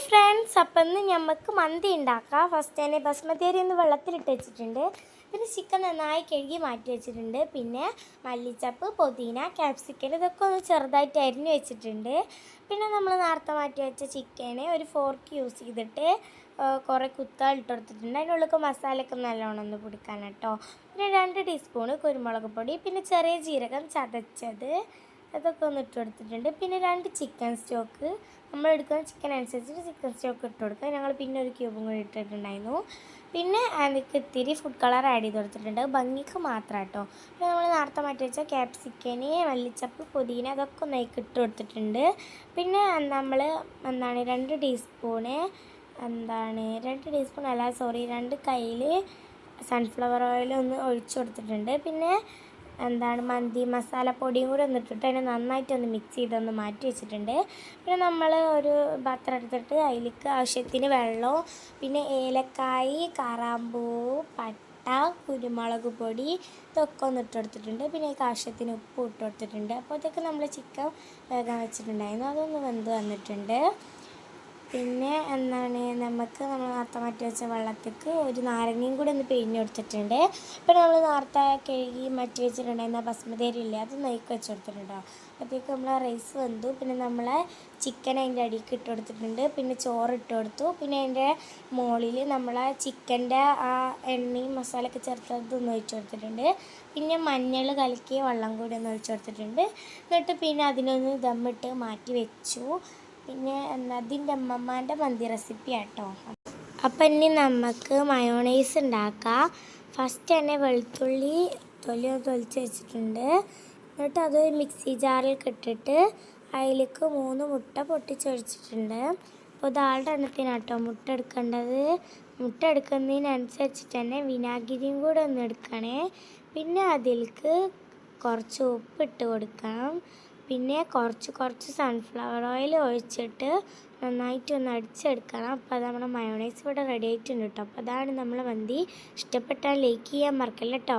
Friends, അപ്പം ഇന്ന് നമുക്ക് മന്തി ഉണ്ടാക്കാം. ഫസ്റ്റ് തന്നെ ബസ്മതി അരി ഒന്ന് വെള്ളത്തിലിട്ട് വെച്ചിട്ടുണ്ട്. പിന്നെ ചിക്കൻ നന്നായി കഴുകി മാറ്റി വെച്ചിട്ടുണ്ട്. പിന്നെ മല്ലിച്ചപ്പ്, പുതിന, ക്യാപ്സിക്കൻ ഇതൊക്കെ ഒന്ന് ചെറുതായിട്ട് അരിഞ്ഞ് വെച്ചിട്ടുണ്ട്. പിന്നെ നമ്മൾ നേരത്തെ മാറ്റി വെച്ച ചിക്കനെ ഒരു ഫോർക്ക് യൂസ് ചെയ്തിട്ട് കുറേ കുത്താൽ ഇട്ട് കൊടുത്തിട്ടുണ്ട്. അതിനുള്ളിൽ മസാലയൊക്കെ നല്ലോണം ഒന്ന് പിടിക്കാൻ കേട്ടോ. പിന്നെ 2 ടീസ്പൂണ് കുരുമുളക് പൊടി, പിന്നെ ചെറിയ ജീരകം ചതച്ചത് അതൊക്കെ ഒന്ന് ഇട്ട് കൊടുത്തിട്ടുണ്ട്. പിന്നെ 2 ചിക്കൻ സ്റ്റോക്ക്, നമ്മൾ എടുക്കുന്ന ചിക്കൻ അനുസരിച്ചിട്ട് ചിക്കൻ സ്റ്റോക്ക് ഇട്ട് കൊടുക്കുക. ഞങ്ങൾ പിന്നെ ഒരു ക്യൂബും കൂടി ഇട്ടിട്ടുണ്ടായിരുന്നു. പിന്നെ അതിലേക്ക് ഇത്തിരി ഫുഡ് കളർ ആഡ് ചെയ്ത് കൊടുത്തിട്ടുണ്ട്, ഭംഗിക്ക് മാത്രം കേട്ടോ. പിന്നെ നമ്മൾ നേരത്തെ മാറ്റി വെച്ച ക്യാപ്സിക്കന്, മല്ലിച്ചപ്പ്, പുതിന അതൊക്കെ ഒന്ന് അതിലേക്ക് ഇട്ട് കൊടുത്തിട്ടുണ്ട്. പിന്നെ നമ്മൾ 2 ടീസ്പൂണ് 2 കയ്യിൽ സൺഫ്ലവർ ഓയിൽ ഒന്ന് ഒഴിച്ചു കൊടുത്തിട്ടുണ്ട്. പിന്നെ മന്തി മസാലപ്പൊടിയും കൂടി ഒന്ന് ഇട്ടിട്ട് അതിനെ നന്നായിട്ടൊന്ന് മിക്സ് ചെയ്തൊന്ന് മാറ്റി വെച്ചിട്ടുണ്ട്. പിന്നെ നമ്മൾ ഒരു പാത്രം എടുത്തിട്ട് അതിലേക്ക് ആവശ്യത്തിന് വെള്ളവും, പിന്നെ ഏലക്കായ്, കറാമ്പൂ, പട്ട, കുരുമുളക് പൊടി ഇതൊക്കെ ഒന്ന് ഇട്ട് കൊടുത്തിട്ടുണ്ട്. പിന്നെ അതിലേക്ക് ആവശ്യത്തിന് ഉപ്പ് ഇട്ട് കൊടുത്തിട്ടുണ്ട്. അപ്പോഴത്തേക്ക് നമ്മൾ ചിക്കൻ വേഗം വെച്ചിട്ടുണ്ടായിരുന്നു, അതൊന്ന് വെന്ത് വന്നിട്ടുണ്ട്. പിന്നെ നമ്മൾ നേരത്തെ മാറ്റി വെച്ച വെള്ളത്തേക്ക് ഒരു നാരങ്ങയും കൂടി ഒന്ന് പിഴിഞ്ഞ് കൊടുത്തിട്ടുണ്ട്. പിന്നെ നമ്മൾ നേരത്തെ കഴുകി മാറ്റി വെച്ചിട്ടുണ്ടായിരുന്ന ബസ്മതി അരി ഇല്ലേ, അത് നെയ്ക്ക് വെച്ച് കൊടുത്തിട്ടുണ്ടോ. അപ്പോഴത്തേക്ക് നമ്മൾ റൈസ് വെന്തു. പിന്നെ നമ്മളെ ചിക്കൻ അതിൻ്റെ അടിക്ക് ഇട്ട് കൊടുത്തിട്ടുണ്ട്. പിന്നെ ചോറ് ഇട്ട് കൊടുത്തു. പിന്നെ അതിൻ്റെ മുകളിൽ നമ്മളെ ചിക്കൻ്റെ ആ എണ്ണയും മസാലയൊക്കെ ചേർത്തതൊന്ന് ഒഴിച്ച് കൊടുത്തിട്ടുണ്ട്. പിന്നെ മഞ്ഞൾ കലക്കിയ വെള്ളം കൂടി ഒന്ന് ഒഴിച്ച് കൊടുത്തിട്ടുണ്ട്. എന്നിട്ട് പിന്നെ അതിനൊന്ന് ദമ്മിട്ട് മാറ്റി വെച്ചു. പിന്നെ അതിൻ്റെ അമ്മമ്മേൻ്റെ മന്തി റെസിപ്പി ആട്ടോ. അപ്പം ഇനി നമുക്ക് മയോണൈസ് ഉണ്ടാക്കാം. ഫസ്റ്റ് തന്നെ വെളുത്തുള്ളി തൊലിച്ച് വെച്ചിട്ടുണ്ട്. എന്നിട്ട് അത് മിക്സി ജാറിൽ ഇട്ടിട്ട് അതിലേക്ക് 3 മുട്ട പൊട്ടിച്ചൊഴിച്ചിട്ടുണ്ട്. അപ്പോൾ ഇതാളുടെ എണ്ണത്തിനാട്ടോ മുട്ട എടുക്കേണ്ടത്. മുട്ട എടുക്കുന്നതിനനുസരിച്ചിട്ട് തന്നെ വിനാഗിരിയും കൂടെ ഒന്ന് എടുക്കണേ. പിന്നെ അതിലേക്ക് കുറച്ച് ഉപ്പിട്ട് കൊടുക്കണം. പിന്നെ കുറച്ച് സൺഫ്ലവർ ഓയിൽ ഒഴിച്ചിട്ട് നന്നായിട്ടൊന്ന് അടിച്ചെടുക്കണം. അപ്പോൾ അത് നമ്മുടെ മയോണൈസ് ഇവിടെ റെഡി ആയിട്ടുണ്ട് കേട്ടോ. അപ്പോൾ അതാണ് നമ്മളെ മന്തി. ഇഷ്ടപ്പെട്ടാൽ ലൈക്ക് ചെയ്യാൻ മറക്കല്ല കേട്ടോ.